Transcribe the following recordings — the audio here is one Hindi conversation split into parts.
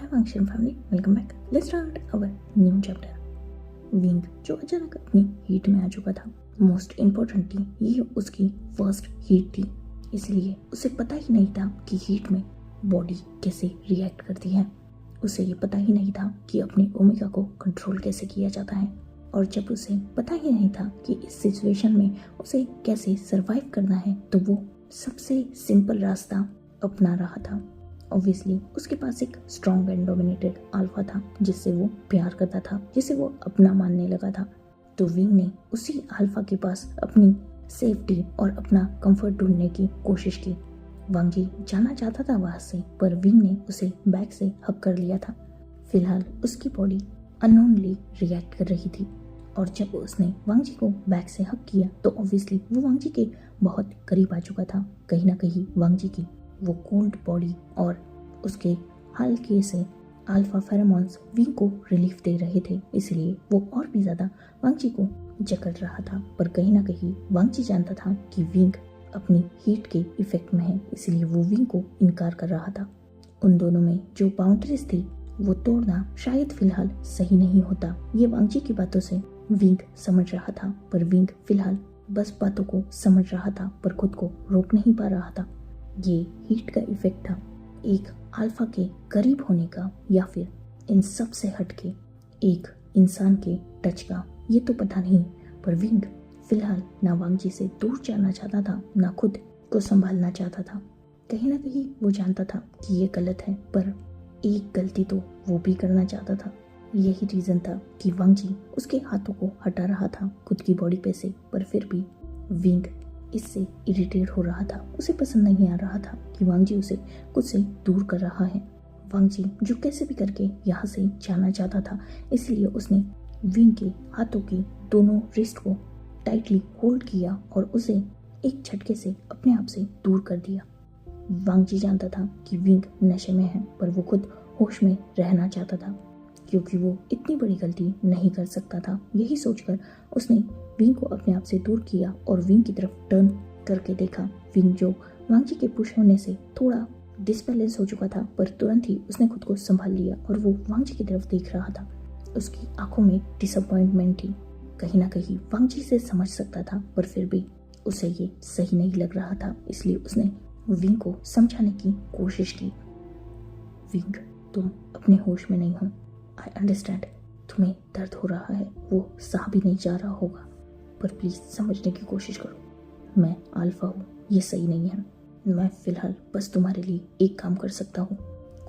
Hi Function family, welcome back. Let's start our new chapter. Wing जो अचानक अपनी हीट में आ चुका था, मोस्ट इम्पोर्टेंटली ये उसकी फर्स्ट हीट थी, इसलिए उसे पता ही नहीं था कि हीट में बॉडी कैसे रिएक्ट करती है। उसे ये पता ही नहीं था कि अपनी ओमेगा को कंट्रोल कैसे किया जाता है, और जब उसे पता ही नहीं था कि इस सिचुएशन में उसे कैसे सरवाइव करना है, तो वो सबसे सिंपल रास्ता अपना रहा था। ऑब्वियसली उसके पास एक स्ट्रॉन्ग एंड डोमिनेटेड अल्फा था जिससे वो प्यार करता था, जिसे वो अपना मानने लगा था। तो विंग ने उसी अल्फा के पास अपनी सेफ्टी और अपना कंफर्ट ढूंढने की कोशिश की। वांगी जाना चाहता था वहां से, पर विंग ने उसे बैक से हक कर लिया था। फिलहाल उसकी बॉडी अननोनली रिएक्ट कर रही थी, और जब उसने वांगजी को बैक से हक किया तो ऑब्वियसली वो वांगजी के बहुत करीब आ चुका था। कहीं ना कहीं वांगजी की वो कोल्ड बॉडी और उसके हल्के से अल्फा फेरोमोन्स विंग को रिलीफ दे रहे थे, इसलिए वो और भी ज्यादा वांगजी को जकड़ रहा था। पर कहीं ना कहीं वांगजी जानता था कि विंग अपनी हीट के इफेक्ट में है, इसलिए वो विंग को इनकार कर रहा था। उन दोनों में जो बाउंड्रीज थी वो तोड़ना शायद फिलहाल सही नहीं होता, ये वांगजी की बातों से विंग समझ रहा था। पर विंग फिलहाल बस बातों को समझ रहा था, पर खुद को रोक नहीं पा रहा था। ये हीट का इफेक्ट था, एक अल्फा के करीब होने का या फिर इन सब से हटके एक इंसान के टच का, ये तो पता नहीं। पर विंग फिलहाल ना वांगजी से दूर जाना चाहता था, ना खुद को संभालना चाहता था। कहीं ना कहीं वो जानता था कि ये गलत है, पर एक गलती तो वो भी करना चाहता था। यही रीजन था कि वांगजी उसके हाथों को हटा रहा था खुद की बॉडी पे से, पर फिर भी विंग इससे इरिटेट हो रहा था। उसे पसंद नहीं आ रहा था कि वांगजी उसे खुद से दूर कर रहा है। वांगजी जो कैसे भी करके यहाँ से जाना चाहता था, इसलिए उसने विंग के हाथों की दोनों रिस्ट को टाइटली होल्ड किया और उसे एक झटके से अपने आप से दूर कर दिया। वांगजी जानता था कि विंग नशे में है, पर वो खुद होश में रहना चाहता था, क्योंकि वो इतनी बड़ी गलती नहीं कर सकता था। यही सोचकर उसने विंग को अपने आप से दूर किया और विंग की तरफ टर्न करके देखा। विंग जो वांगजी के पुश होने से थोड़ा डिसबैलेंस हो चुका था, पर तुरंत ही उसने खुद को संभाल लिया और वो वांगजी की तरफ देख रहा था। उसकी आंखों में डिसअपॉइंटमेंट थी। कहीं ना कहीं वांगजी से समझ सकता था, पर फिर भी उसे ये सही नहीं लग रहा था, इसलिए उसने विंग को समझाने की कोशिश की। विंग, तुम अपने होश में नहीं हो। आई अंडरस्टैंड, तुम्हें दर्द हो रहा है, वो सहा भी नहीं जा रहा होगा, पर प्लीज समझने की कोशिश करो। मैं अल्फा हूँ, ये सही नहीं है। मैं फिलहाल बस तुम्हारे लिए एक काम कर सकता हूँ,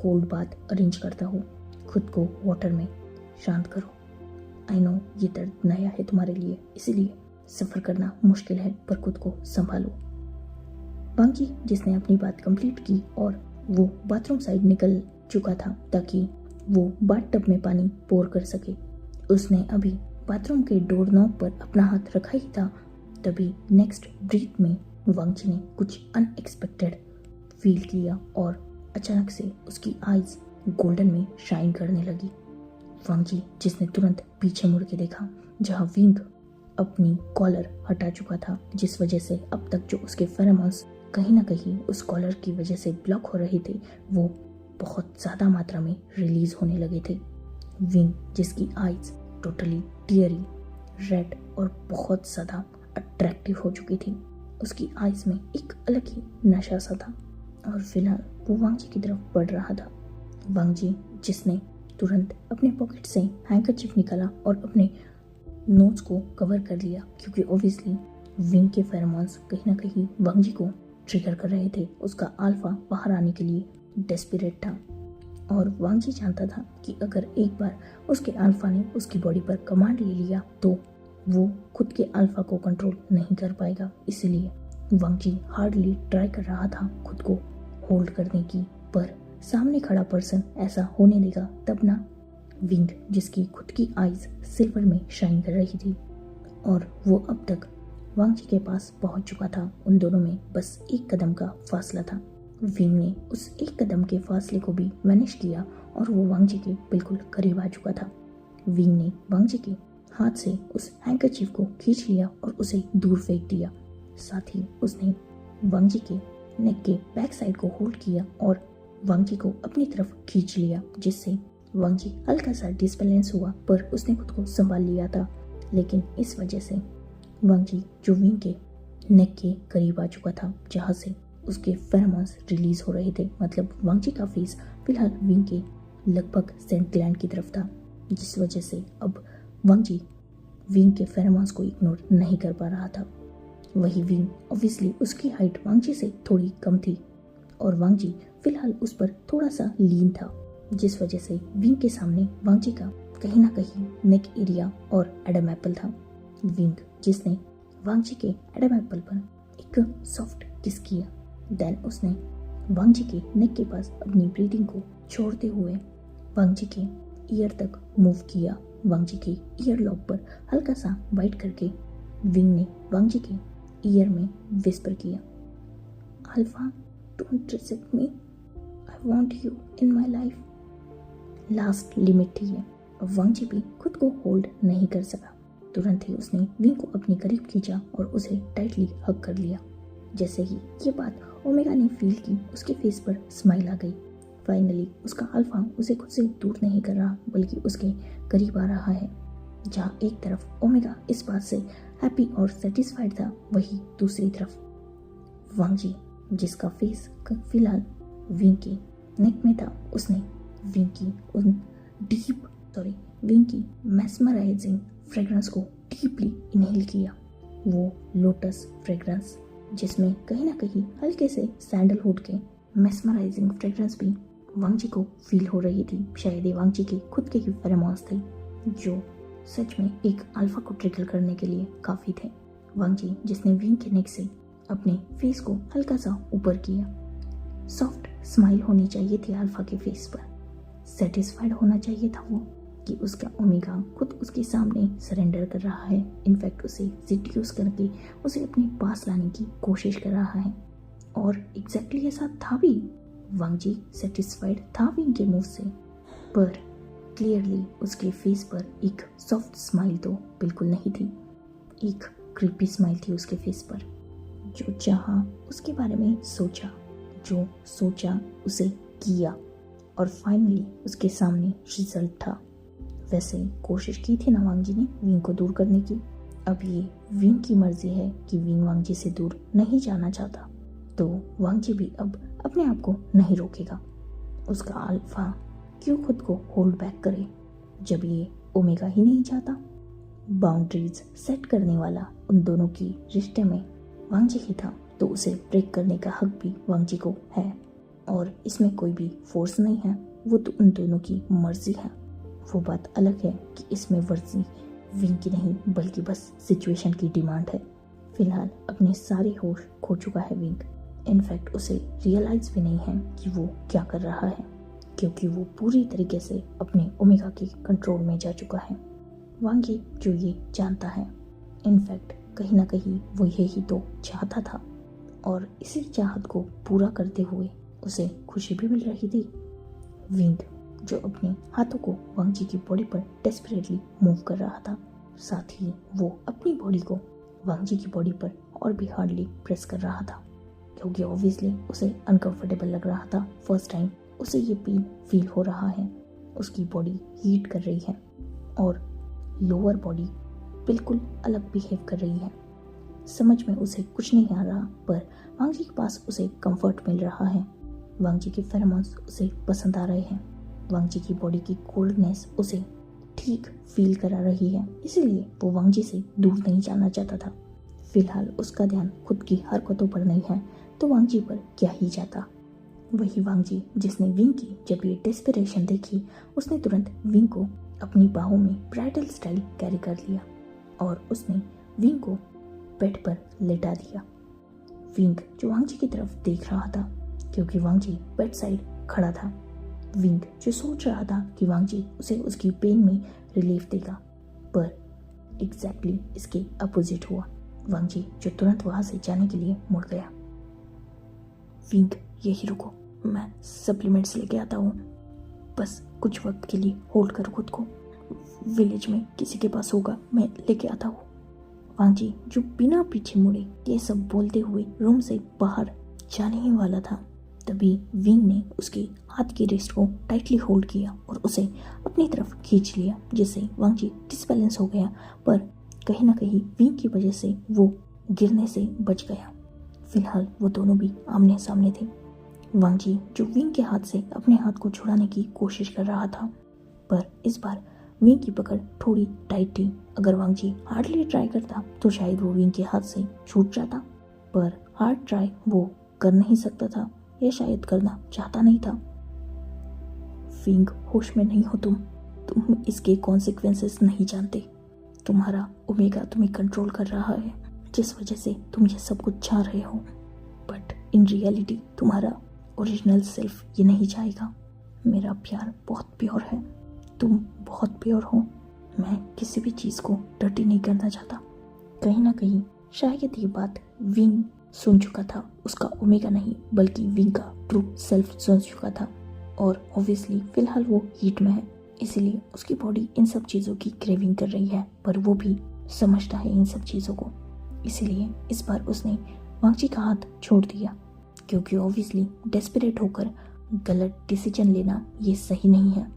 कोल्ड बाथ अरेंज करता हूँ। खुद को वाटर में शांत करो। आई नो ये दर्द नया है तुम्हारे लिए, इसीलिए सफर करना मुश्किल है, पर खुद को संभालो। वांगजी जिसने अपनी बात कंप्लीट की और वो बाथरूम साइड निकल चुका था ताकि वो बाथटब में पानी पोर कर सके। उसने अभी बाथरूम के डोर नॉब पर अपना हाथ रखा ही था, तभी नेक्स्ट ब्रीथ में वांगजी ने कुछ अनएक्सपेक्टेड फील किया और अचानक से उसकी आईज गोल्डन में शाइन करने लगी। वांगजी जिसने तुरंत पीछे मुड़ के देखा, जहां विंग अपनी कॉलर हटा चुका था, जिस वजह से अब तक जो उसके फेरोमोन्स कहीं ना कहीं उस कॉलर की वजह से ब्लॉक हो रहे थे, वो बहुत ज्यादा मात्रा में रिलीज होने लगे थे। विंग जिसकी आईज टोटली टियरी रेड और बहुत ज्यादा अट्रैक्टिव हो चुकी थी, उसकी आईज में एक अलग ही नशा सा था, और फिलहाल वो वांगजी की तरफ बढ़ रहा था। वांगजी जिसने तुरंत अपने पॉकेट से हैंकरचिफ निकाला और अपने नोज को कवर कर लिया, क्योंकि ऑब्वियसली विंग के फेरोमोन्स कहीं ना कहीं वांगजी को ट्रिगर कर रहे थे। उसका अल्फा बाहर आने के लिए डेस्परेट था, और वांगजी जानता था कि अगर एक बार उसके अल्फा ने उसकी बॉडी पर कमांड ले लिया तो वो खुद के अल्फा को कंट्रोल नहीं कर पाएगा। इसलिए वांगजी हार्डली ट्राई कर रहा था खुद को होल्ड करने की, पर सामने खड़ा पर्सन ऐसा होने देगा तब ना। विंग जिसकी खुद की आईज सिल्वर में शाइन कर रही थी और वो अब तक वांगजी के पास पहुंच चुका था। उन दोनों में बस एक कदम का फासला था। विंग ने उस एक कदम के फासले को भी वैनिश किया और वो वांगजी के बिल्कुल करीब आ चुका था। विंग ने वांगजी के हाथ से उस हैंकरचीफ को खींच लिया और उसे दूर फेंक दिया। साथ ही उसने वांगजी के नेक के बैक साइड को होल्ड किया और वांग जी को अपनी तरफ खींच लिया, जिससे वांग जी हल्का सा डिसबैलेंस हुआ, पर उसने खुद को संभाल लिया था। लेकिन इस वजह से वांग जी जो विंग के नेक के करीब आ चुका था, जहाँ से उसके फेरोमोन्स रिलीज हो रहे थे। मतलब वांग जी का फेस फिलहाल विंग के लगभग सेंट ग्लैंड की तरफ था, जिस वजह से अब वांग जी विंग के फेरोमोन्स को इग्नोर नहीं कर पा रहा था। वही विंग ऑब्वियसली उसकी हाइट वांग जी से थोड़ी कम थी और वांग जी फिलहाल उस पर थोड़ा सा लीन था, जिस वजह से विंग के सामने वांग जी का कहीं ना कहीं नेक एरिया और एडम एप्पल था। विंग जिसने वांग जी के एडम एप्पल पर एक सॉफ्ट किस किया, देन उसने वांग जी के नेक के पास अपनी ब्रीदिंग को छोड़ते हुए वांग जी के ईयर तक मूव किया। वांग जी के ईयर लॉब पर हल्का सा बाइट करके विंग ने वांग जी के ईयर में विस्पर किया, alpha don't reject me, I want you in my life. Last limit थी ये। वांग जी भी खुद को होल्ड नहीं कर सका। तुरंत ही उसने विंग को अपने करीब खींचा और उसे टाइटली हग कर लिया। जैसे ही ये बात ओमेगा ने फील की, उसके फेस पर स्माइल आ गई। फाइनली उसका अल्फा उसे खुद से दूर नहीं कर रहा, बल्कि उसके करीब आ रहा है। जहाँ एक तरफ ओमेगा इस बात से हैप्पी और सेटिस्फाइड था, वही दूसरी तरफ वांग जी जिसका फेस फिलहाल विंग के नेक में था, उसने विंग की मैस्मराइजिंग फ्रेग्रेंस को डीपली इनहेल किया। वो लोटस फ्रेग्रेंस जिसमें कहीं ना कहीं हल्के से सैंडलवुड के मैस्मराइजिंग फ्रेग्रेंस भी वांग जी को फील हो रही थी। शायद ये वांग जी के खुद के ही फेरोमोन्स थे, जो सच में एक अल्फा को ट्रिगर करने के लिए काफी थे। वांग जी जिसने विंग के नेक से अपने फेस को हल्का सा ऊपर किया। सॉफ्ट स्माइल होनी चाहिए थी अल्फा के फेस पर। सेटिस्फाइड होना चाहिए था वो कि उसका ओमेगा खुद उसके सामने सरेंडर कर रहा है। इनफैक्ट उसे सिड्यूस करके उसे अपने पास लाने की कोशिश कर रहा है, और एग्जैक्टली ऐसा था भी। वांग जी सेटिस्फाइड था विंग के मूव से, पर क्लियरली उसके फेस पर एक सॉफ्ट स्माइल तो बिल्कुल नहीं थी। एक क्रीपी स्माइल थी उसके फेस पर। जो चाहा उसके बारे में सोचा, जो सोचा उसे किया, और फाइनली उसके सामने रिजल्ट था। वैसे कोशिश की थी ना वांग जी ने विंग को दूर करने की। अब ये विंग की मर्जी है कि विंग वांग जी से दूर नहीं जाना चाहता, तो वांग जी भी अब अपने आप को नहीं रोकेगा। उसका अल्फा क्यों खुद को होल्ड बैक करे, जब ये ओमेगा ही नहीं चाहता। बाउंड्रीज सेट करने वाला उन दोनों की रिश्ते में वांग जी ही था, तो उसे ब्रेक करने का हक भी वांग जी को है। और इसमें कोई भी फोर्स नहीं है, वो तो उन दोनों की मर्जी है। वो बात अलग है कि इसमें मर्जी विंग की नहीं, बल्कि बस सिचुएशन की डिमांड है। फिलहाल अपने सारे होश खो चुका है विंग। इनफैक्ट उसे रियलाइज भी नहीं है कि वो क्या कर रहा है, क्योंकि वो पूरी तरीके से अपने ओमेगा के कंट्रोल में जा चुका है। वांग जी जो ये जानता है, इनफैक्ट कहीं ना कहीं वो यही तो चाहता था, और इसी चाहत को पूरा करते हुए उसे खुशी भी मिल रही थी। विंग जो अपने हाथों को वांग जी की बॉडी पर डेस्परेटली मूव कर रहा था, साथ ही वो अपनी बॉडी को वांग जी की बॉडी पर और भी हार्डली प्रेस कर रहा था, क्योंकि ऑब्वियसली उसे अनकंफर्टेबल लग रहा था। फर्स्ट टाइम उसे ये पेन फील हो रहा है। उसकी बॉडी हीट कर रही है और लोअर बॉडी बिल्कुल अलग बिहेव कर रही है। समझ में उसे कुछ नहीं आ रहा, पर वांग जी के पास उसे कंफर्ट मिल रहा है। वांग जी के फेरोमोन्स उसे पसंद आ रहे हैं। वांग जी की बॉडी की कोल्डनेस उसे ठीक फील करा रही है, इसीलिए वो वांग जी से दूर नहीं जाना चाहता था। फिलहाल उसका ध्यान खुद की हरकतों पर नहीं है, तो वांग जी पर क्या ही जाता। वही वांग जी जिसने विंग की जब ये डेस्परेशन देखी, उसने तुरंत विंग को अपनी बाहों में ब्राइडल स्टाइल कैरी कर लिया और उसने विंग को बेड पर लेटा दिया। विंग जो वांग जी की तरफ देख रहा था, क्योंकि वांग जी बेड साइड खड़ा था। विंग जो सोच रहा था कि वांग जी उसे उसकी पेन में रिलीफ देगा, पर एग्जैक्टली इसके अपोजिट हुआ। वांग जी जो तुरंत वहां से जाने के लिए मुड़ गया। विंग यही रुको, मैं सप्लीमेंट्स लेके आता हूँ, बस कुछ वक्त के लिए होल्ड करो खुद को। विलेज में किसी के पास होगा, मैं लेके आता हूँ। वांग जी जो बिना पीछे मुड़े ये सब बोलते हुए रूम से बाहर जाने ही वाला था तभी विंग ने उसके हाथ की रिस्ट को टाइटली होल्ड किया और उसे अपनी तरफ खींच लिया, जिससे वांग जी डिसबैलेंस हो गया, पर कहीं ना कहीं विंग की वजह से वो गिरने से बच गया। फिलहाल वो दोनों भी आमने सामने थे। वांग जी जो विंग के हाथ से अपने हाथ को छुड़ाने की कोशिश कर रहा था, पर इस बार विंग की पकड़ थोड़ी टाइट थी। अगर वांग जी हार्डली ट्राई करता तो शायद वो विंग के हाथ से छूट जाता, पर हार्ड ट्राई वो कर नहीं सकता था, या शायद करना चाहता नहीं था। विंग, होश में नहीं हो तुम इसके कॉन्सिक्वेंसेस नहीं जानते। तुम्हारा ओमेगा तुम्हें कंट्रोल कर रहा है, जिस वजह से तुम ये सब कुछ चाह रहे हो, बट इन रियलिटी तुम्हारा ओरिजिनल सेल्फ ये नहीं चाहेगा। मेरा प्यार बहुत प्योर है, तुम बहुत प्योर हो। मैं किसी भी चीज़ को डर्टी नहीं करना चाहता। कहीं ना कहीं शायद ये बात विंग सुन चुका था, उसका ओमेगा नहीं बल्कि विंग का ट्रू सेल्फ सुन चुका था। और ऑब्वियसली फिलहाल वो हीट में है, इसीलिए उसकी बॉडी इन सब चीज़ों की क्रेविंग कर रही है, पर वो भी समझता है इन सब चीज़ों को। इसीलिए इस बार उसने वांग जी का हाथ छोड़ दिया, क्योंकि ऑब्वियसली डेस्परेट होकर गलत डिसीजन लेना ये सही नहीं है।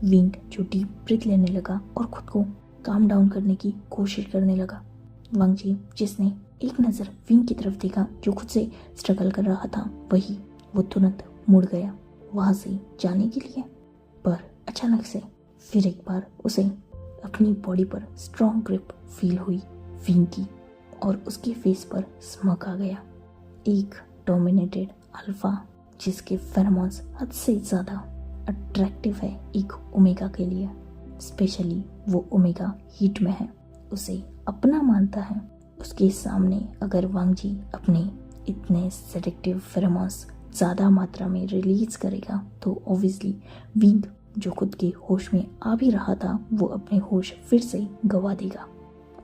विंग जो डीप ब्रीथ लेने लगा और खुद को काम डाउन करने की कोशिश करने लगा। वांग जी जिसने एक नज़र विंग की तरफ देखा जो खुद से स्ट्रगल कर रहा था, वही वो तुरंत मुड़ गया वहाँ से जाने के लिए। पर अचानक से फिर एक बार उसे अपनी बॉडी पर स्ट्रॉन्ग ग्रिप फील हुई विंग की, और उसके फेस पर स्मक आ गया। एक डोमिनेटेड अल्फा जिसके फेरोमोन्स हद से ज़्यादा अट्रैक्टिव है एक ओमेगा के लिए, स्पेशली वो ओमेगा हीट में है, उसे अपना मानता है। उसके सामने अगर वांग जी अपने इतने सेडेक्टिव फेरोमोन्स ज़्यादा मात्रा में रिलीज करेगा तो ऑब्वियसली विंग जो खुद के होश में आ भी रहा था वो अपने होश फिर से गवा देगा।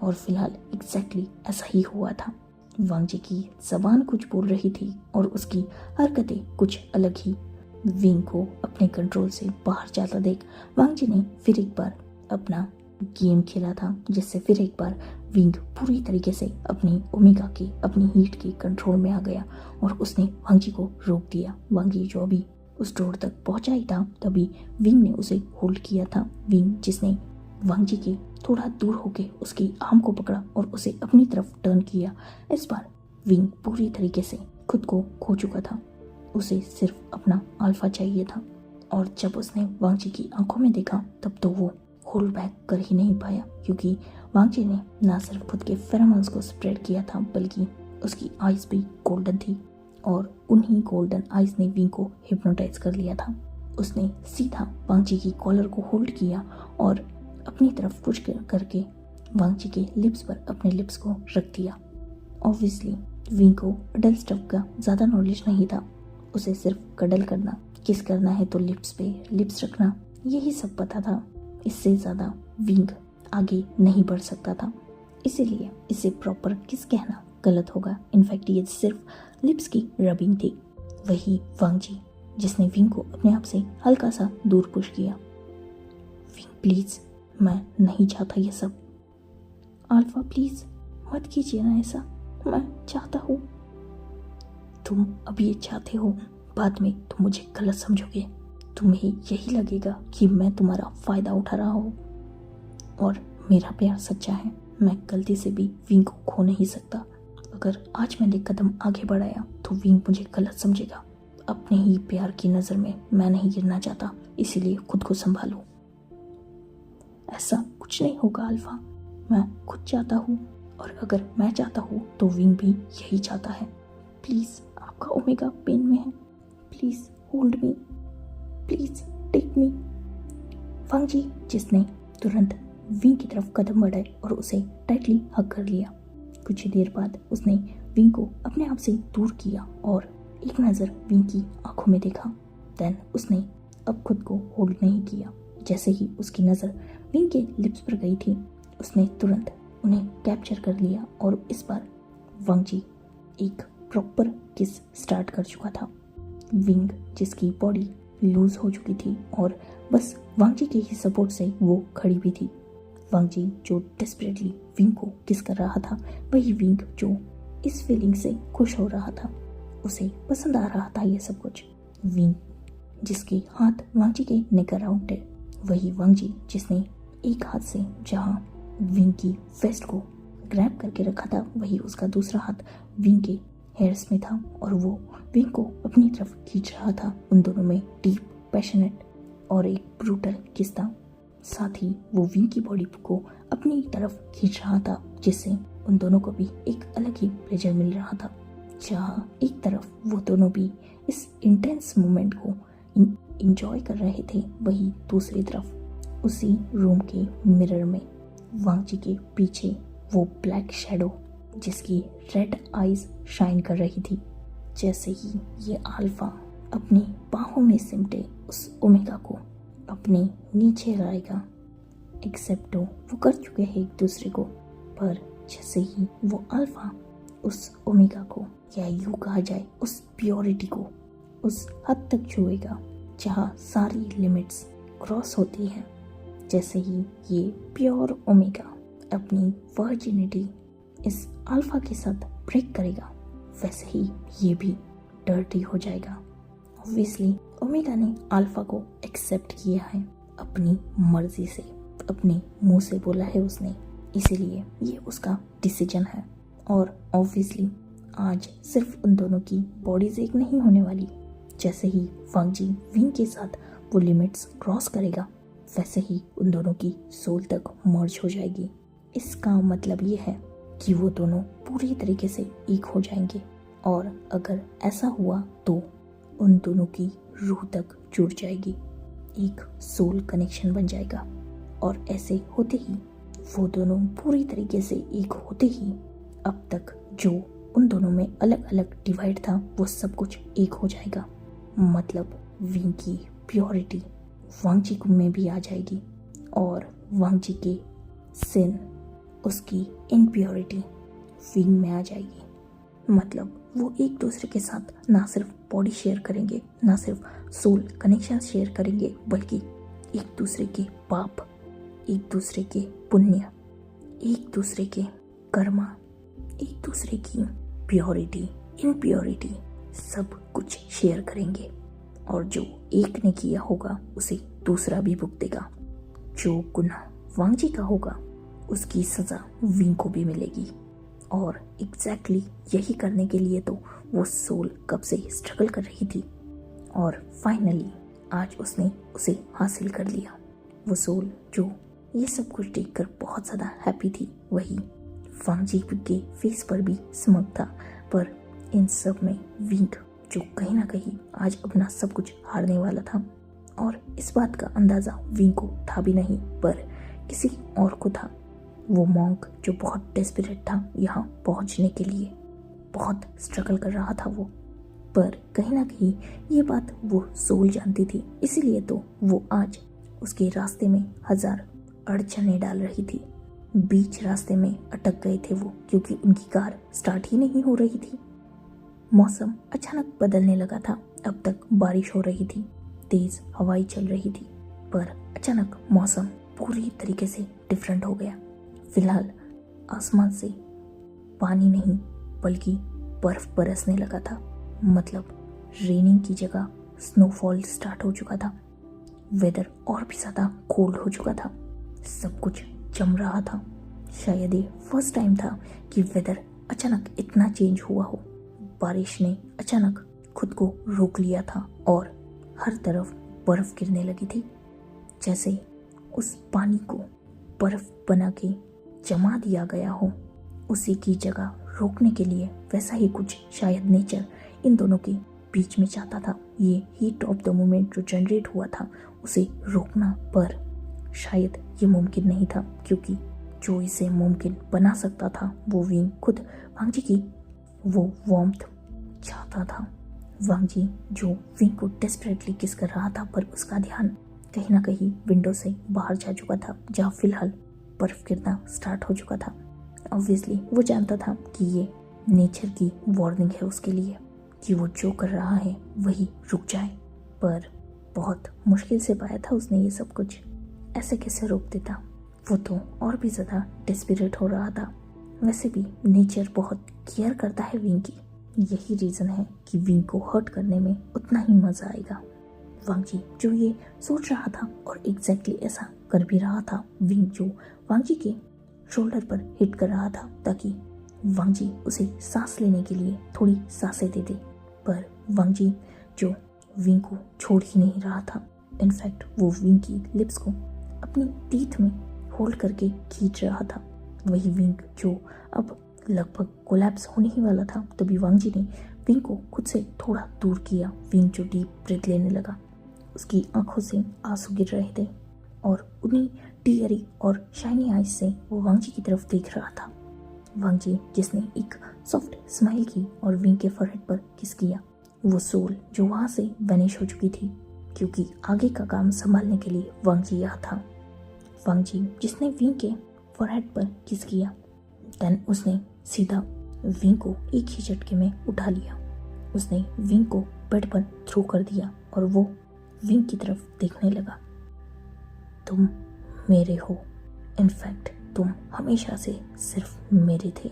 और फिलहाल एग्जैक्टली ऐसा ही हुआ था। वांग जी की जबान कुछ बोल रही थी और उसकी हरकतें कुछ अलग ही। विंग को अपने कंट्रोल से बाहर जाता देख वांग जी ने फिर एक बार अपना गेम खेला था, जिससे फिर एक बार विंग पूरी तरीके से अपनी ओमेगा की अपनी हीट के कंट्रोल में आ गया और उसने वांग जी को रोक दिया। वांग जी जो अभी उस डोर तक पहुंचा ही था तभी विंग ने उसे होल्ड किया था। विंग जिसने वांग जी के थोड़ा दूर होके उसकी आर्म को पकड़ा और उसे अपनी तरफ टर्न किया। इस बार विंग पूरी तरीके से खुद को खो चुका था, उसे सिर्फ अपना अल्फा चाहिए था। और जब उसने वांग जी की आंखों में देखा तब तो वो होल्ड बैक कर ही नहीं पाया, क्योंकि वांग जी ने ना सिर्फ खुद के फेरोमोन्स को स्प्रेड किया था बल्कि उसकी आईज भी गोल्डन थी, और उन्हीं गोल्डन आईज ने विंग को हिप्नोटाइज कर लिया था। उसने सीधा वांग जी की कॉलर को होल्ड किया और अपनी तरफ पुश करके वांग जी के लिप्स पर अपने लिप्स को रख दिया। ऑब्वियसली विंग को अडल्ट स्टफ का ज़्यादा नॉलेज नहीं था, उसे सिर्फ कडल करना, किस करना है तो लिप्स पे लिप्स रखना, यही सब पता था। इससे ज़्यादा विंग आगे नहीं बढ़ सकता था, इसीलिए इसे प्रॉपर किस कहना गलत होगा। इनफैक्ट ये सिर्फ लिप्स की रबिंग थी। वही वांग जी जिसने विंग को अपने आप से हल्का सा दूर पुश किया। विंग प्लीज, मैं नहीं चाहता ये सब। अल्फा प्लीज मत कीजिए ना ऐसा, मैं चाहता हूँ। तुम अभी ये चाहते हो, बाद में तुम मुझे गलत समझोगे, तुम्हें यही लगेगा कि मैं तुम्हारा फायदा उठा रहा हूँ। और मेरा प्यार सच्चा है, मैं गलती से भी विंग को खो नहीं सकता। अगर आज मैंने कदम आगे बढ़ाया तो विंग मुझे गलत समझेगा। अपने ही प्यार की नज़र में मैं नहीं गिरना चाहता, इसीलिए खुद को संभालो। ऐसा कुछ नहीं होगा अल्फा, मैं खुद चाहता हूँ, और अगर मैं चाहता हूँ तो विंग भी यही चाहता है। प्लीज़, आपका ओमेगा पेन में है, please hold me, please take me. Wang ji जिसने तुरंत विंग की तरफ कदम बढ़ाए और उसे टाइटली हग कर लिया। कुछ ही देर बाद उसने विंग को अपने आप से दूर किया और एक नज़र विंग की आंखों में देखा। देन उसने अब खुद को होल्ड नहीं किया। जैसे ही उसकी नज़र विंग के लिप्स पर गई थी उसने तुरंत उन्हें कैप्चर कर लिया और इस बार वांग जी एक प्रॉपर किस स्टार्ट कर चुका था। विंग जिसकी बॉडी लूज हो चुकी थी और बस वांग जी के ही सपोर्ट से वो खड़ी भी थी। वांग जी जो डेस्परेटली विंग को किस कर रहा था, वही विंग जो इस फीलिंग से खुश हो रहा था। उसे पसंद आ रहा था ये सब कुछ। विंग जिसके हाथ वांग जी के नेक अराउंड है, वही वांग जी जिसने एक हाथ से जहाँ विंग की वेस्ट को ग्रैब करके रखा था, वही उसका दूसरा हाथ विंग के हेयर्स में था और वो विंग को अपनी तरफ खींच रहा था। उन दोनों में डीप, पैशनेट और एक ब्रूटल किस था। साथ ही वो विंग की बॉडी को अपनी तरफ खींच रहा था, जिससे उन दोनों को भी एक अलग ही प्लेजर मिल रहा था। जहाँ एक तरफ वो दोनों भी इस इंटेंस मोमेंट को इंजॉय कर रहे थे, वही दूसरी तरफ उसी रूम के मिरर में वांग जी के पीछे वो ब्लैक शैडो जिसकी रेड आईज शाइन कर रही थी। जैसे ही ये अल्फा अपनी बाहों में सिमटे उस ओमेगा को अपने नीचे लाएगा, एक्सेप्टो वो कर चुके हैं एक दूसरे को, पर जैसे ही वो अल्फा उस ओमेगा को, या यूं कहा जाए उस प्योरिटी को, उस हद तक छुएगा जहाँ सारी लिमिट्स क्रॉस होती हैं। जैसे ही ये प्योर ओमेगा अपनी वर्जिनिटी इस अल्फा के साथ ब्रेक करेगा, वैसे ही ये भी डर्टी हो जाएगा। ऑब्वियसली ओमेगा ने अल्फा को एक्सेप्ट किया है अपनी मर्जी से, अपने मुंह से बोला है उसने, इसीलिए ये उसका डिसीजन है। और ऑब्वियसली आज सिर्फ उन दोनों की बॉडीज एक नहीं होने वाली। जैसे ही वांग जी विंग के साथ वो लिमिट्स क्रॉस करेगा, वैसे ही उन दोनों की सोल तक मर्ज हो जाएगी। इसका मतलब ये है कि वो दोनों पूरी तरीके से एक हो जाएंगे, और अगर ऐसा हुआ तो उन दोनों की रूह तक जुड़ जाएगी, एक सोल कनेक्शन बन जाएगा। और ऐसे होते ही वो दोनों पूरी तरीके से एक होते ही अब तक जो उन दोनों में अलग अलग डिवाइड था, वो सब कुछ एक हो जाएगा। मतलब विंग की प्योरिटी वांग जी में भी आ जाएगी, और वांग जी के सिन, उसकी इनप्योरिटी विंग में आ जाएगी। मतलब वो एक दूसरे के साथ ना सिर्फ बॉडी शेयर करेंगे, ना सिर्फ सोल कनेक्शन शेयर करेंगे, बल्कि एक दूसरे के पाप, एक दूसरे के पुण्य, एक दूसरे के कर्मा, एक दूसरे की प्योरिटी, इनप्योरिटी सब कुछ शेयर करेंगे। और जो एक ने किया होगा उसे दूसरा भी भुगतेगा। जो गुनाह वांग जी का होगा उसकी सजा विंग को भी मिलेगी। और एग्जैक्टली यही करने के लिए तो वो सोल कब से स्ट्रगल कर रही थी, और फाइनली आज उसने उसे हासिल कर लिया। वो सोल जो ये सब कुछ देखकर बहुत ज़्यादा हैप्पी थी, वही वांग जी के फेस पर भी स्मग था। पर इन सब में विंग जो कहीं ना कहीं आज अपना सब कुछ हारने वाला था, और इस बात का अंदाज़ा विंग को था भी नहीं, पर किसी और को था। वो मॉन्क जो बहुत डेस्परेट था यहाँ पहुँचने के लिए, बहुत स्ट्रगल कर रहा था वो, पर कहीं ना कहीं ये बात वो सोल जानती थी, इसीलिए तो वो आज उसके रास्ते में हजार अड़चनें डाल रही थी। बीच रास्ते में अटक गए थे वो, क्योंकि उनकी कार स्टार्ट ही नहीं हो रही थी। मौसम अचानक बदलने लगा था। अब तक बारिश हो रही थी, तेज हवाएं चल रही थी, पर अचानक मौसम पूरी तरीके से डिफरेंट हो गया। फिलहाल आसमान से पानी नहीं बल्कि बर्फ बरसने लगा था। मतलब रेनिंग की जगह स्नोफॉल स्टार्ट हो चुका था। वेदर और भी ज़्यादा कोल्ड हो चुका था। सब कुछ जम रहा था। शायद ये फर्स्ट टाइम था कि वेदर अचानक इतना चेंज हुआ हो। बारिश ने अचानक खुद को रोक लिया था और हर तरफ बर्फ गिरने लगी थी। जैसे उस पानी को बर्फ बना के जमा दिया गया हो, उसी की जगह रोकने के लिए वैसा ही कुछ शायद नेचर इन दोनों के बीच में चाहता था। ये हीट ऑफ द मोमेंट जो जनरेट हुआ था उसे रोकना, पर शायद ये मुमकिन नहीं था, क्योंकि जो इसे मुमकिन बना सकता था वो विंग खुद वांग जी की वो वार्मथ चाहता था। वांग जी जो विंग को डेस्परेटली किस कर रहा था, पर उसका ध्यान कहीं ना कहीं विंडो से बाहर जा चुका था, जहाँ फिलहाल बर्फ गिरना स्टार्ट हो चुका था। ऑब्वियसली वो जानता था कि ये नेचर की वार्निंग है उसके लिए, कि वो जो कर रहा है वही रुक जाए, पर बहुत मुश्किल से पाया था उसने ये सब कुछ। ऐसे कैसे रोक देता? वो तो और भी ज़्यादा डेस्परेट हो रहा था। वैसे भी नेचर बहुत केयर करता है विंग की। यही रीजन है कि विंग को हर्ट करने में उतना ही मजा आएगा। वांग जी जो ये सोच रहा था और एग्जैक्टली ऐसा कर भी रहा था। विंग जो वांग जी के शोल्डर पर हिट कर रहा था ताकि वांग जी उसे सांस लेने के लिए थोड़ी सांसें दे दे, पर वांग जी जो विंग को छोड़ ही नहीं रहा था। इनफैक्ट वो विंग की लिप्स को अपनी टीथ में होल्ड करके खींच रहा था। वही विंग जो अब लगभग कोलैप्स होने ही वाला था, तभी वांग जी ने विंग को खुद से थोड़ा दूर किया। विंग जो डीप ब्रीथ लेने लगा, उसकी आंखों से आंसू गिर रहे थे और उन्हीं टीयरी और शाइनी आइज से वो वांग जी की तरफ देख रहा था। वांग जी जिसने एक सॉफ्ट स्माइल की और विंग के फॉरहेड पर किस किया। वो सोल जो वहां से वैनिश हो चुकी थी, क्योंकि आगे का काम संभालने के लिए वांग जी यहाँ था। वांग जी जिसने विंग के फॉरहेड पर किस किया, देन उसने सीधा विंग को एक ही झटके में उठा लिया। उसने विंग को बेड पर थ्रो कर दिया और वो विंग की तरफ देखने लगा। तुम मेरे हो, इनफैक्ट तुम हमेशा से सिर्फ मेरे थे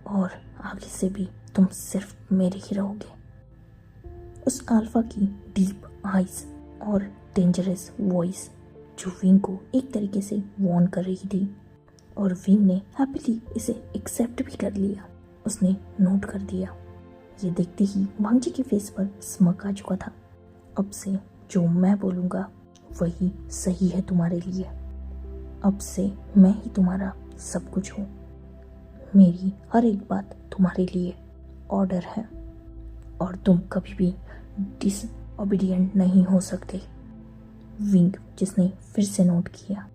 और आगे से भी तुम सिर्फ मेरे ही रहोगे। उस अल्फा की डीप आइज और डेंजरस वॉइस जो विंग को एक तरीके से वार्न कर रही थी, और विंग ने हैप्पीली इसे एक्सेप्ट भी कर लिया। उसने नोट कर दिया। ये देखते ही वांग जी के फेस पर स्मक आ चुका था। अब से जो मैं बोलूँगा वही सही है तुम्हारे लिए। अब से मैं ही तुम्हारा सब कुछ हूँ। मेरी हर एक बात तुम्हारे लिए ऑर्डर है और तुम कभी भी डिसओबीडिएंट नहीं हो सकते। विंग जिसने फिर से नोट किया।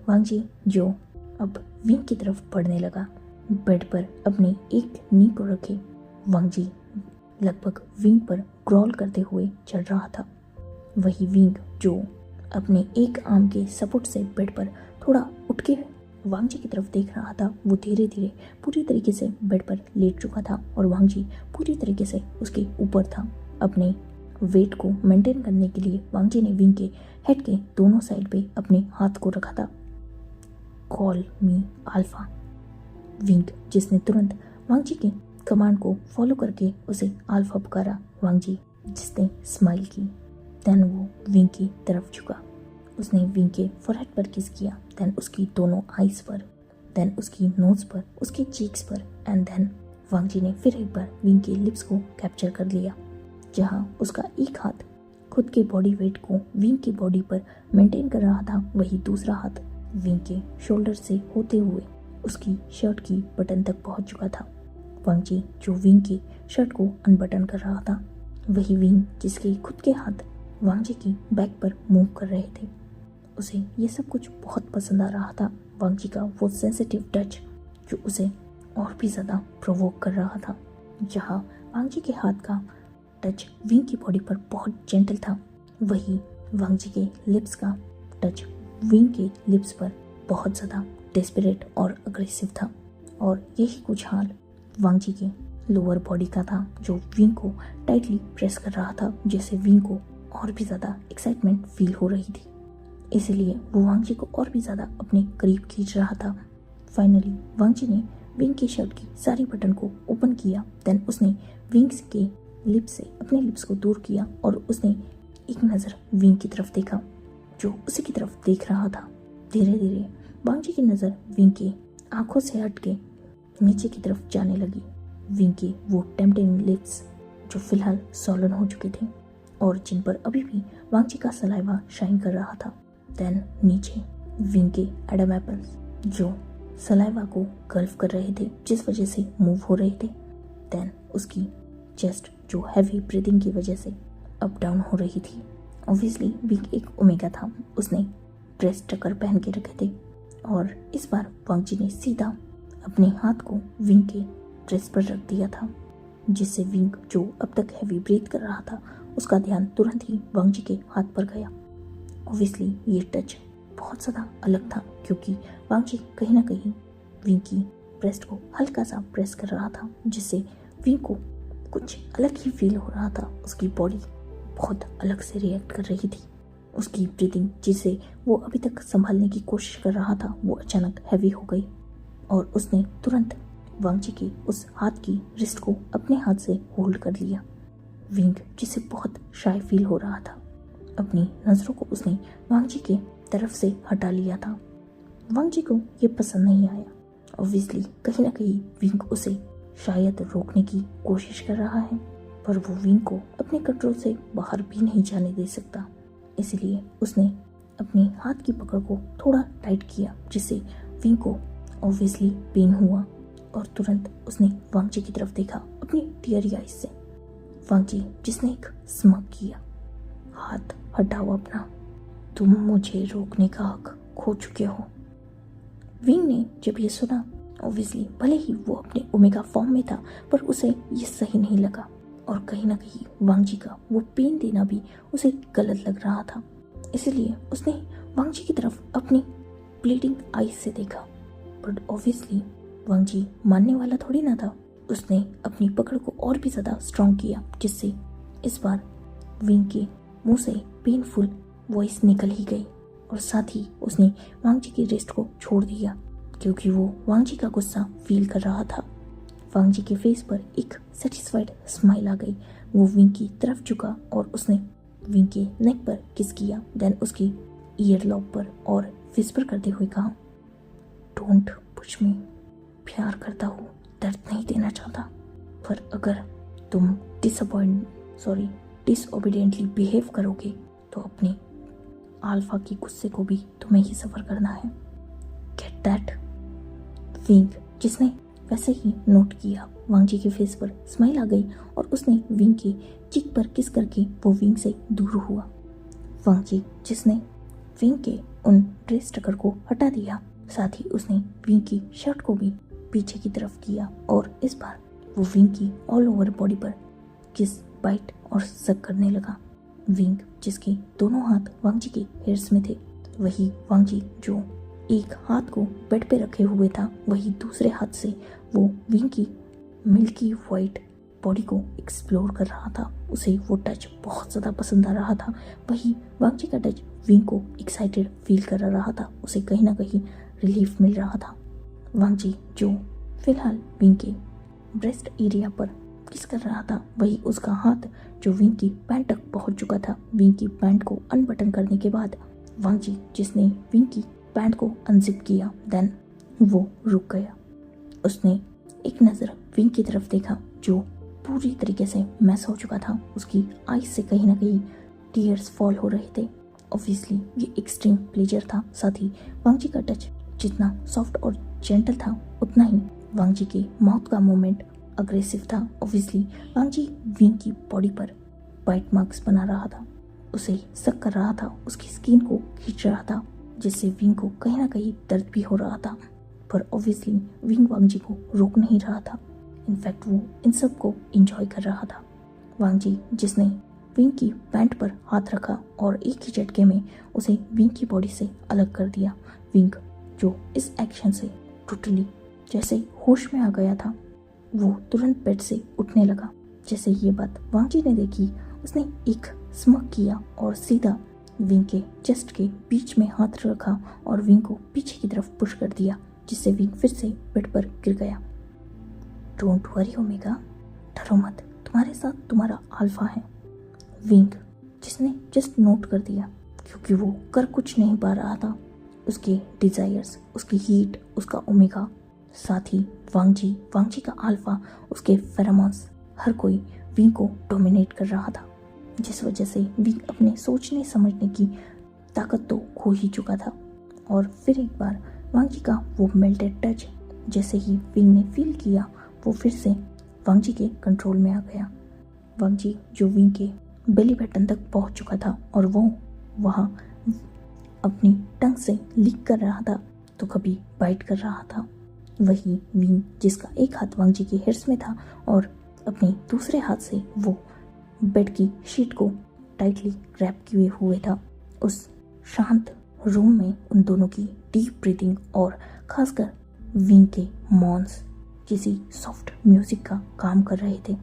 वांग जी जो अब विंग की तरफ बढ़ने लगा, बेड पर अपने एक नी को रखे वांग जी लगभग विंग पर क्रॉल करते हुए चढ़ रहा था। वही विंग जो अपने एक आर्म के सपोर्ट से बेड पर थोड़ा उठ के वांग जी की तरफ देख रहा था, वो धीरे धीरे पूरी तरीके से बेड पर लेट चुका था और वांग जी पूरी तरीके से उसके ऊपर था। अपने वेट को मेंटेन करने के लिए वांग जी ने विंग के हेड के दोनों साइड पे अपने हाथ को रखा था। कॉल मी अल्फा। विंग जिसने तुरंत वांग जी के कमांड को फॉलो करके उसे अल्फा पुकारा। वांग जी जिसने स्माइल की, देन वो विंग की तरफ झुका। उसने विंग के फॉरहेड पर किस किया, देन उसकी दोनों आईज पर, देन उसकी नोज पर, उसके चीक्स पर, एंड देन वांग जी ने फिर एक बार विंग के लिप्स को कैप्चर कर लिया। जहां उसका एक हाथ खुद के बॉडी वेट को विंग की बॉडी पर मेंटेन कर रहा था, वही दूसरा हाथ विंग के शोल्डर से होते हुए उसकी शर्ट की बटन तक पहुंच चुका था। वांग जी जो विंग की शर्ट को अनबटन कर रहा था, वही विंग जिसके खुद के हाथ वांग जी की बैक पर मूव कर रहे थे। उसे ये सब कुछ बहुत पसंद आ रहा था। वांग जी का वो सेंसिटिव टच जो उसे और भी ज़्यादा प्रोवोक कर रहा था। जहाँ वांग जी के हाथ का टच विंग की बॉडी पर बहुत जेंटल था, वही वांग जी के लिप्स का टच विंग के लिप्स पर बहुत ज़्यादा डेस्परेट और अग्रेसिव था। और यही कुछ हाल वांग जी के लोअर बॉडी का था, जो विंग को टाइटली प्रेस कर रहा था, जैसे विंग को और भी ज़्यादा एक्साइटमेंट फील हो रही थी। इसलिए वो वांग जी को और भी ज़्यादा अपने करीब खींच रहा था। फाइनली वांग जी ने विंग की शर्ट की सारी बटन को ओपन किया, देन उसने विंग्स के लिप्स से अपने लिप्स को दूर किया और उसने एक नज़र विंग की तरफ देखा जो उसी की तरफ देख रहा था। धीरे धीरे वांग जी की नज़र विंग की आंखों से हट के नीचे की तरफ जाने लगी। विंग की वो टेम्पटिंग लिप्स जो फिलहाल सॉलन हो चुके थे और जिन पर अभी भी वांग जी का सलाइवा शाइन कर रहा था। देन नीचे विंग के एडम एप्पल्स जो सलाइवा को गल्फ कर रहे थे, जिस वजह से मूव हो रहे थे। देन उसकी चेस्ट जो हैवी ब्रीदिंग की वजह से अप डाउन हो रही थी। ऑब्वियसली विंग एक ओमेगा था, उसने ब्रेस्ट टकर पहन के रखे थे और इस बार वांग जी ने सीधा अपने हाथ को विंग के ब्रेस्ट पर रख दिया था, जिससे विंग जो अब तक हैवी ब्रीथ कर रहा था उसका ध्यान तुरंत ही वांग जी के हाथ पर गया। ऑब्वियसली ये टच बहुत ज़्यादा अलग था, क्योंकि वांग जी कहीं ना कहीं विंग की ब्रेस्ट को हल्का सा प्रेस कर रहा था, जिससे विंग को कुछ अलग ही फील हो रहा था। उसकी बॉडी बहुत अलग से रिएक्ट कर रही थी। उसकी ब्रीदिंग जिसे वो अभी तक संभालने की कोशिश कर रहा था, वो अचानक हैवी हो गई और उसने तुरंत वांगजी के उस हाथ की रिस्ट को अपने हाथ से होल्ड कर लिया। विंग, जिसे बहुत शाय फील हो रहा था, अपनी नजरों को उसने वांगजी के तरफ से हटा लिया था। वांगजी को ये पसंद नहीं आया। ऑब्वियसली कहीं ना कहीं विंग उसे शायद रोकने की कोशिश कर रहा है, पर वो विंग को अपने कंट्रोल से बाहर भी नहीं जाने दे सकता। इसलिए उसने अपने हाथ की पकड़ को थोड़ा टाइट किया, जिससे विंग को ऑब्वियसली पेन हुआ और तुरंत उसने वांगजी की तरफ देखा अपनी टीयरी आइज से। वांगजी, जिसने एक स्मग किया, हाथ हटाओ अपना, तुम मुझे रोकने का हक खो चुके हो। विंग ने जब ये सुना, ऑब्वियसली भले ही वो अपने ओमेगा फॉर्म में था, पर उसे ये सही नहीं लगा और कहीं ना कहीं वांगजी का वो पेन देना भी उसे गलत लग रहा था। इसलिए उसने वांगजी की तरफ अपनी ब्लीडिंग आईज से देखा, बट ऑब्वियसली वांगजी मानने वाला थोड़ी ना था। उसने अपनी पकड़ को और भी ज्यादा स्ट्रॉन्ग किया, जिससे इस बार विंग के मुंह से पेनफुल वॉइस निकल ही गई और साथ ही उसने वांगजी की रिस्ट को छोड़ दिया, क्योंकि वो वांगजी का गुस्सा फील कर रहा था। वांगजी के फेस पर एक सेटिस्फाइड स्माइल आ गई। वो विंग की तरफ झुका और उसने विंग के नेक पर किस किया, देन उसकी ईयर लॉब पर, और विस्पर करते हुए कहा, डोंट पुश मी, प्यार करता हूँ, दर्द नहीं देना चाहता, पर अगर तुम डिसओबीडियंटली बिहेव करोगे तो अपने अल्फा की गुस्से को भी तुम्हें ही सफर करना है। Get that? विंग, जिसने वैसे ही नोट किया, वांगजी के फेस पर स्माइल आ गई और उसने विंग के चिक पर किस करके वो विंग से दूर हुआ। वांगजी, जिसने विंग के उन ड्रेस टकर को हटा दिया, साथ ही उसने विंग की शर्ट को भी पीछे की तरफ किया और इस बार वो विंग की ऑल ओवर बॉडी पर किस, बाइट और सक करने लगा। विंग, जिसके दोनों हाथ वांगजी के हेयर्स में थे, वही वांगजी जो एक हाथ को बेड पे रखे हुए था, वही दूसरे हाथ से वो विंग की मिल्की वाइट बॉडी को एक्सप्लोर कर रहा था। उसे वो टच बहुत ज़्यादा पसंद आ रहा था। वही वांगजी का टच विंग को एक्साइटेड फील कर रहा था। उसे कहीं ना कहीं रिलीफ मिल रहा था। वांगजी, जो फिलहाल विंग के ब्रेस्ट एरिया पर किस कर रहा था, वही उसका हाथ जो विंग की पैंट तक पहुंच चुका था। विंग की पैंट को अनबटन करने के बाद वांगजी, जिसने विंग की पैंट को अनजिप किया, देन वो रुक गया। उसने एक नज़र विंग की तरफ देखा, जो पूरी तरीके से मैस हो चुका था। उसकी आईज से कहीं ना कहीं टीयर्स फॉल हो रहे थे। ऑब्वियसली ये एक्सट्रीम प्लेजर था। साथ ही वांगजी का टच जितना सॉफ्ट और जेंटल था, उतना ही वांगजी के माउथ का मूवमेंट अग्रेसिव था। ऑब्वियसली वांगजी विंग की बॉडी पर बाइट मार्क्स बना रहा था, उसे सक कर रहा था, उसकी स्किन को खींच रहा था, जिससे विंग को कहीं ना कहीं दर्द भी हो रहा था। पर ऑब्वियसली विंग वांगजी को रोक नहीं रहा था। इनफैक्ट वो इन सब को एंजॉय कर रहा था। वांगजी, जिसने विंग की पैंट पर हाथ रखा और एक ही झटके में उसे विंग की बॉडी से अलग कर दिया। विंग, जो इस एक्शन से टोटली जैसे होश में आ गया था, वो तुरंत बेड से उठने लगा। जैसे ये बात वांगजी ने देखी, उसने एक स्मग किया और सीधा विंग के चेस्ट के बीच में हाथ रखा और विंग को पीछे की तरफ पुश कर दिया, जिससे विंग फिर से बेड पर गिर गया। डोंट वरी ओमेगा, डरो मत, तुम्हारे साथ तुम्हारा अल्फा है। विंग, जिसने जस्ट नोट कर दिया, क्योंकि वो कर कुछ नहीं पा रहा था। उसके डिजायर्स, उसकी हीट, उसका ओमेगा, साथ ही वांगजी का अल्फा, उसके फेरोमोन्स, हर कोई विंग को डोमिनेट कर रहा था, जिस वजह से विंग अपने सोचने समझने की ताकत तो खो ही चुका था। और फिर एक बार वांगजी का वो मेल्टेड टच जैसे ही विंग ने फील किया, वो फिर से वांगजी के कंट्रोल में आ गया। वांगजी, जो विंग के बेली बटन तक पहुंच चुका था और वो वहाँ अपनी टंग से लीक कर रहा था तो कभी बाइट कर रहा था। वही विंग, जिसका एक हाथ वांगजी के हेयर्स में था और अपने दूसरे हाथ से वो बेड की शीट को टाइटली रैप किए हुए था। उस शांत रूम में उन दोनों की डीप ब्रीथिंग और खासकर विंग के मॉन्स किसी सॉफ्ट म्यूजिक का काम कर रहे थे।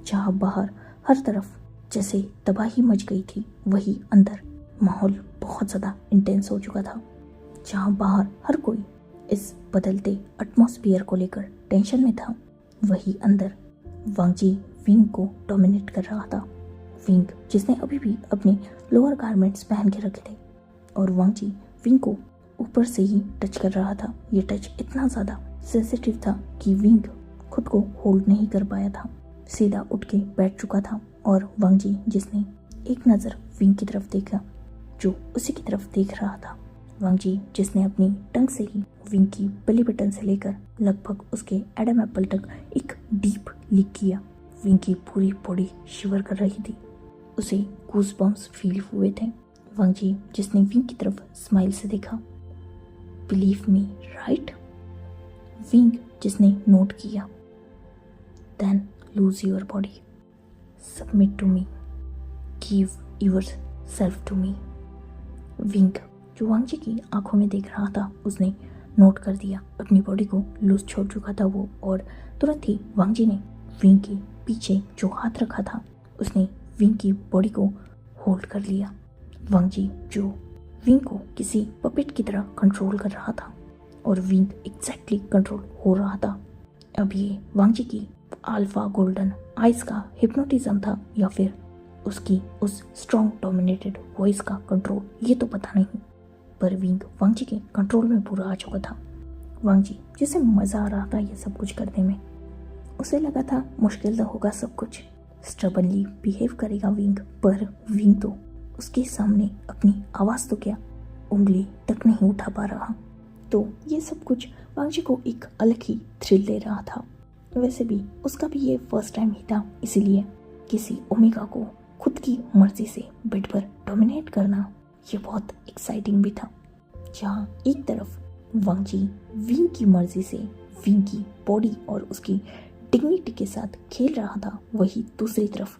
जहाँ बाहर हर तरफ जैसे तबाही मच गई थी, वही अंदर माहौल बहुत ज़्यादा इंटेंस हो चुका था। जहाँ बाहर हर कोई इस बदलते एटमॉस्फेयर को लेकर टेंशन में था, वही अंदर वांग जी विंग को डोमिनेट कर रहा था। विंग जिसने अभी भी अपने लोअर गारमेंट्स पहन के रखे थे और वांग जी विंग को ऊपर से ही टच कर रहा था। ये टच इतना ज़्यादा सेंसिटिव था कि विंग खुद को होल्ड नहीं कर पाया था, सीधा उठ के बैठ चुका था। और वांग जी जिसने एक नज़र विंग की तरफ देखा जो उसी की तरफ देख रहा था, वांग जी जिसने अपनी टंग से ही विंग की बेली बटन से लेकर लगभग उसके एडम एप्पल तक एक डीप लिक किया। विंग की पूरी बॉडी शिवर कर रही थी, उसे गूस बम्स फील हुए थे। वांग जी जिसने विंग की तरफ स्माइल से देखा, बिलीव मी राइट। विंग जिसने नोट किया, then lose your body, submit to me, give your self to me. Wing जो वांग जी की आंखों में देख रहा था, उसने नोट कर दिया अपनी बॉडी को लूज छोड़ चुका था वो, और तुरंत ही वांग जी ने विंग के पीछे जो हाथ रखा था उसने विंग की बॉडी को होल्ड कर लिया। वांग जी जो विंग को किसी पपेट की तरह कंट्रोल कर रहा था और विंग एग्जैक्टली कंट्रोल हो रहा था। अब ये वांग जी की अल्फा गोल्डन आइज का हिप्नोटिज्म था या फिर उसकी उस स्ट्रॉन्ग डोमिनेटेड वॉइस का कंट्रोल, ये तो पता नहीं, पर विंग वांग जी के कंट्रोल में पूरा आ चुका था। वांग जी जिसे मजा आ रहा था ये सब कुछ करने में, उसे लगा था मुश्किल तो होगा सब कुछ, स्टबनली बिहेव करेगा विंग, पर विंग तो उसके सामने अपनी आवाज़ तो क्या उंगली तक नहीं उठा पा रहा। तो ये सब कुछ वांग जी को एक अलग ही थ्रिल दे रहा था। वैसे भी उसका भी ये फर्स्ट टाइम ही था, इसीलिए किसी ओमेगा को खुद की मर्जी से बेड पर डोमिनेट करना ये बहुत एक्साइटिंग भी था। जहाँ एक तरफ वांग जी विंग की मर्जी से विंग की बॉडी और उसकी डिग्निटी के साथ खेल रहा था, वही दूसरी तरफ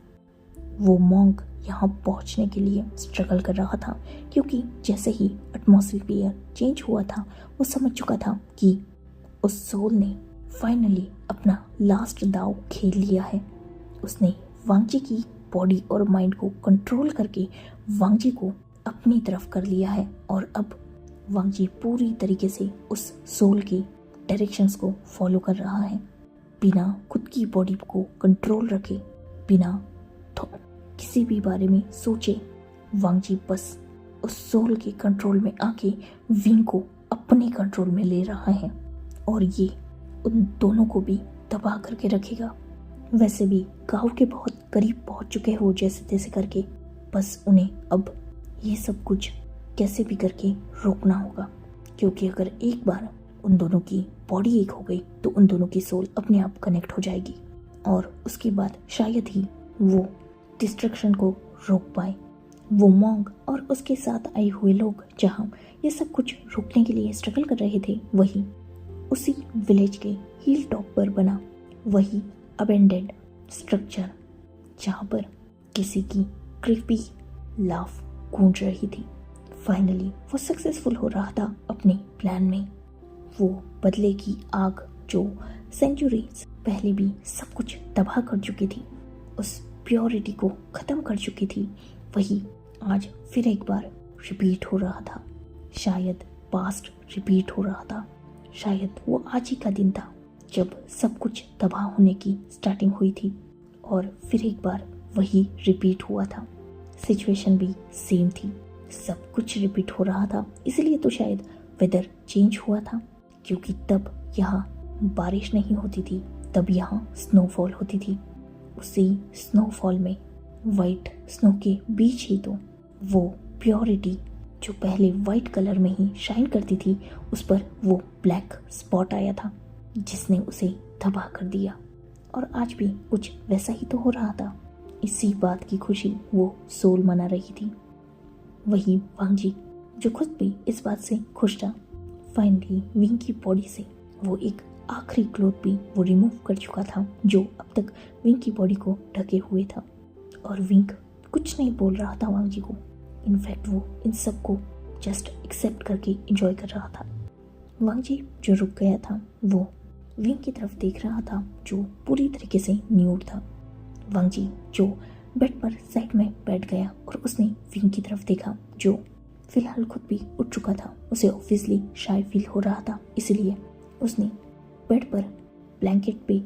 वो मॉन्क यहाँ पहुँचने के लिए स्ट्रगल कर रहा था, क्योंकि जैसे ही एटमॉस्फेयर चेंज हुआ था वो समझ चुका था कि उस सोल ने फाइनली अपना लास्ट दाव खेल लिया है। उसने वांग जी की बॉडी और माइंड को कंट्रोल करके वांग जी को अपनी तरफ कर लिया है, और अब वांग जी पूरी तरीके से उस सोल के डायरेक्शंस को फॉलो कर रहा है, बिना खुद की बॉडी को कंट्रोल रखे, बिना किसी भी बारे में सोचे। वांग जी बस उस सोल के कंट्रोल में आके विंग को अपने कंट्रोल में ले रहा है, और ये उन दोनों को भी तबाह करके रखेगा। वैसे भी गांव के बहुत करीब पहुंच चुके हो जैसे तैसे करके, बस उन्हें अब ये सब कुछ कैसे भी करके रोकना होगा, क्योंकि अगर एक बार उन दोनों की बॉडी एक हो गई तो उन दोनों की सोल अपने आप कनेक्ट हो जाएगी, और उसके बाद शायद ही वो डिस्ट्रक्शन को रोक पाए। वो मॉन्क और उसके साथ आए हुए लोग जहाँ ये सब कुछ रोकने के लिए स्ट्रगल कर रहे थे, वही उसी विलेज के हिल टॉप पर बना वही अबेंडेड स्ट्रक्चर जहाँ पर किसी की क्रीपी लाफ गूंज रही थी। फाइनली वो सक्सेसफुल हो रहा था अपने प्लान में। वो बदले की आग जो सेंचुरीज पहले भी सब कुछ तबाह कर चुकी थी, उस प्योरिटी को ख़त्म कर चुकी थी, वही आज फिर एक बार रिपीट हो रहा था। शायद पास्ट रिपीट हो रहा था, शायद वो आज ही का दिन था जब सब कुछ तबाह होने की स्टार्टिंग हुई थी, और फिर एक बार वही रिपीट हुआ था। सिचुएशन भी सेम थी, सब कुछ रिपीट हो रहा था। इसलिए तो शायद वेदर चेंज हुआ था, क्योंकि तब यहाँ बारिश नहीं होती थी, तब यहाँ स्नोफॉल होती थी। उसी स्नोफॉल में वाइट स्नो के बीच ही तो वो प्योरिटी जो पहले वाइट कलर में ही शाइन करती थी, उस पर वो ब्लैक स्पॉट आया था जिसने उसे तबाह कर दिया। और आज भी कुछ वैसा ही तो हो रहा था। इसी बात की खुशी वो सोल मना रही थी। वही वांग जी जो खुद भी इस बात से खुश था। फाइनली विंग की बॉडी से वो एक आखिरी क्लोथ भी वो रिमूव कर चुका था जो अब तक विंग की बॉडी को ढके हुए था, और विंग कुछ नहीं बोल रहा था वांग जी को। इनफैक्ट वो इन सब को जस्ट एक्सेप्ट करके एंजॉय कर रहा था। वांग जी जो रुक गया था वो विंग की तरफ देख रहा था जो पूरी तरीके से न्यूड था। वांग जी जो बेड पर साइड में बैठ गया और उसने विंग की तरफ देखा जो फिलहाल खुद भी उठ चुका था। उसे ऑब्वियसली शाय फील हो रहा था, इसलिए उसने बेड पर ब्लैंकेट पे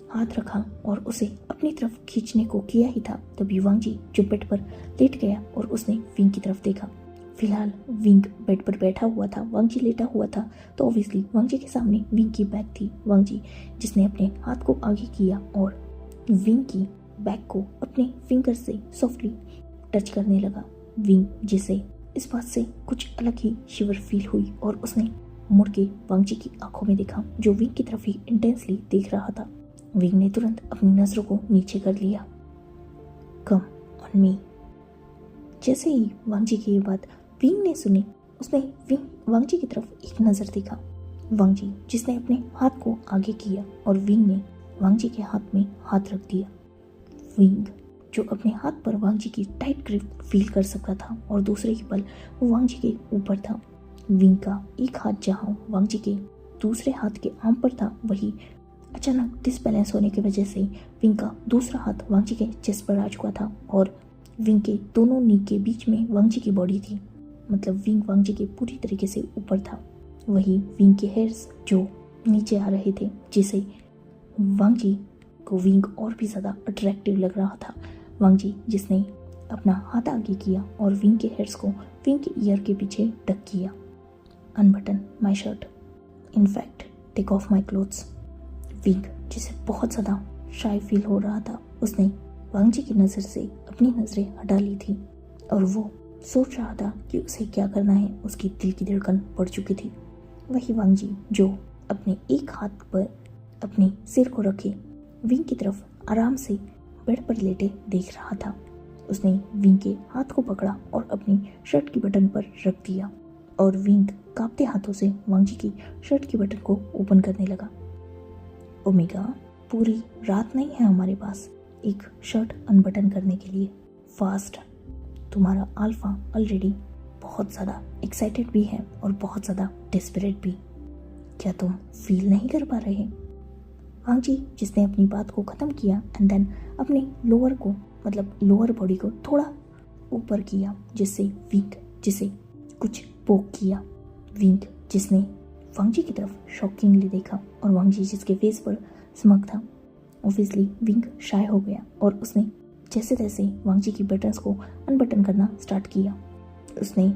हाथ रखा और उसे अपनी तरफ खींचने को किया ही था, तभी वांगजी जो बेड पर लेट गया और उसने विंग की तरफ देखा। फिलहाल विंग बेड पर बैठा हुआ था, वांगजी लेटा हुआ था, तो ऑब्वियसली वांगजी के सामने विंग की बैग थी। वांगजी जिसने अपने हाथ को आगे किया और विंग की बैग को अपने फिंगर से सॉफ्टली टच करने लगा। विंग जिसे इस बात से कुछ अलग ही शिवर फील हुई और उसने मुड़ के वांगजी की आंखों में देखा, जो विंग की तरफ ही इंटेंसली देख रहा था। विंग ने तुरंत अपनी नजरों को नीचे कर लिया। Come on me. जैसे ही वांगजी की ये बात विंग ने सुनी, उसने वांगजी की तरफ एक नजर देखा। वांगजी जिसने अपने हाथ को आगे किया और विंग ने वांगजी के हाथ में हाथ रख दिया। विंग जो अपने हाथ पर वांगजी की टाइट ग्रिप फील कर सकता था और दूसरे ही पल वो वांगजी के ऊपर था। विंग का एक हाथ जहां वांगजी के दूसरे हाथ के आर्म पर था, वही अचानक डिसबैलेंस होने की वजह से विंग का दूसरा हाथ वांगजी के चेस्ट पर आ चुका था और विंग के दोनों नी के बीच में वांगजी की बॉडी थी। मतलब विंग वांगजी के पूरी तरीके से ऊपर था। वही विंग के हेयर्स जो नीचे आ रहे थे, जिसे वांगजी को विंग और भी ज़्यादा अट्रैक्टिव लग रहा था। वांगजी जिसने अपना हाथ आगे किया और विंग के हेयर्स को विंग के ईयर के पीछे टक किया। Unbutton my shirt, in fact take off my clothes. Wing जिसे बहुत ज़्यादा शाय फील हो रहा था, उसने वांगजी की नज़र से अपनी नज़रें हटा ली थी और वो सोच रहा था कि उसे क्या करना है। उसकी दिल की धड़कन बढ़ चुकी थी। वही वांगजी जो अपने एक हाथ पर अपने सिर को रखे विंग की तरफ आराम से बेड पर लेटे देख रहा था। उसने विंग के हाथ को पकड़ा और अपनी शर्ट की बटन पर रख दिया और विंग कांपते हाथों से वांगजी की शर्ट की बटन को ओपन करने लगा। ओमेगा, पूरी रात नहीं है हमारे पास एक शर्ट अनबटन करने के लिए। फास्ट। तुम्हारा अल्फा ऑलरेडी बहुत ज़्यादा एक्साइटेड भी है और बहुत ज़्यादा डेस्परेट भी। क्या तुम फील नहीं कर पा रहे? वांगजी जिसने अपनी बात को ख़त्म किया एंड देन अपने लोअर बॉडी को थोड़ा ऊपर किया, जिससे विंग जिसे कुछ पोक किया। विंग जिसने वांगजी की तरफ शॉकिंगली देखा और वांगजी जिसके फेस पर स्मग था, ऑब्वियसली विंग शाय हो गया और उसने जैसे तैसे वांगजी की बटन्स को अनबटन करना स्टार्ट किया। उसने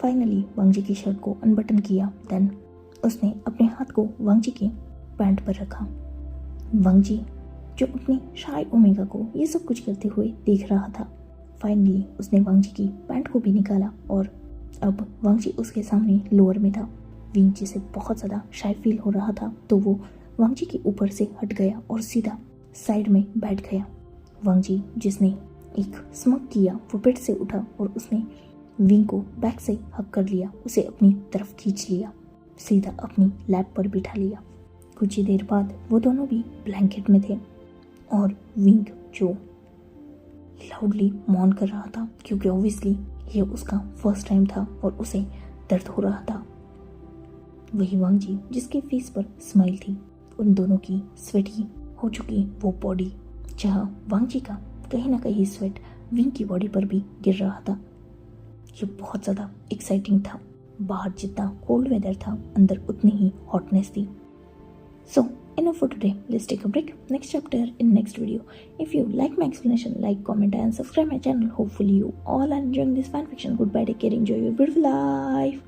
फाइनली वांगजी की शर्ट को अनबटन किया। देन उसने अपने हाथ को वांगजी के पैंट पर रखा। वांगजी जो अपने शाय ओमेगा को ये सब कुछ करते हुए देख रहा था। फाइनली उसने वांगजी की पैंट को भी निकाला और अब वांगजी उसके सामने लोअर में था। विंग जिसे बहुत ज़्यादा शाय फील हो रहा था, तो वो वांगजी के ऊपर से हट गया और सीधा साइड में बैठ गया। वांगजी जिसने एक स्मग किया, वो बेड से उठा और उसने विंग को बैक से हक कर लिया, उसे अपनी तरफ खींच लिया, सीधा अपनी लैप पर बिठा लिया। कुछ ही देर बाद वो दोनों भी ब्लैंकेट में थे और विंग जो लाउडली मौन कर रहा था, क्योंकि ऑब्वियसली ये उसका फर्स्ट टाइम था और उसे दर्द हो रहा था। वही वांगजी जिसके फेस पर स्माइल थी, उन दोनों की स्वेटी हो चुकी वो बॉडी, जहाँ वांगजी का कहीं ना कहीं स्वेट विंग की बॉडी पर भी गिर रहा था। ये बहुत ज़्यादा एक्साइटिंग था। बाहर जितना कोल्ड वेदर था, अंदर उतनी ही हॉटनेस थी। So, enough for today. Let's take a break. Next chapter in next video. If you like my explanation, like, comment and subscribe my channel. Hopefully you all are enjoying this fanfiction. Goodbye, take care, enjoy your beautiful life.